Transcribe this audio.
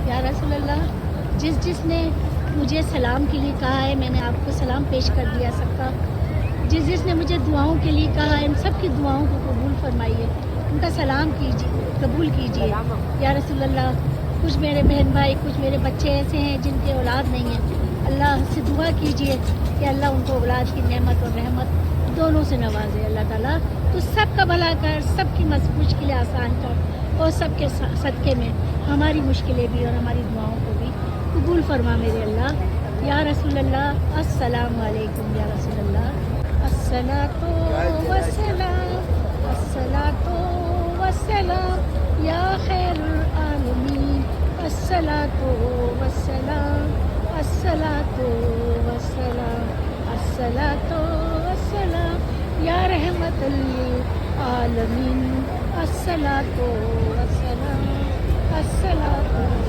یا رسول اللہ، جس نے مجھے سلام کے لیے کہا ہے، میں نے آپ کو سلام پیش کر دیا سب کا. جس نے مجھے دعاؤں کے لیے کہا ہے، ان سب کی دعاؤں کو قبول فرمائیے، ان کا سلام کیجیے، قبول کیجیے یا رسول اللہ. کچھ میرے بہن بھائی، کچھ میرے بچے ایسے ہیں جن کے اولاد نہیں ہیں، اللہ سے دعا کیجیے کہ اللہ ان کو اولاد کی نعمت اور رحمت دونوں سے نوازے اللہ تعالیٰ. تو سب کا بھلا کر، سب کی مشکلیں آسان کر، اور سب کے صدقے میں ہماری مشکلیں بھی اور ہماری دعاؤں کو بھی قبول فرما میرے اللہ. یا رسول اللہ، السلام علیکم یا رسول اللہ. الصلاۃ والسلام، الصلاۃ والسلام یا خیر العالمین. الصلاۃ والسلام، الصلاۃ والسلام، الصلاۃ والسلام یا رحمت للعالمین. الصلاۃ والسلام، الصلاۃ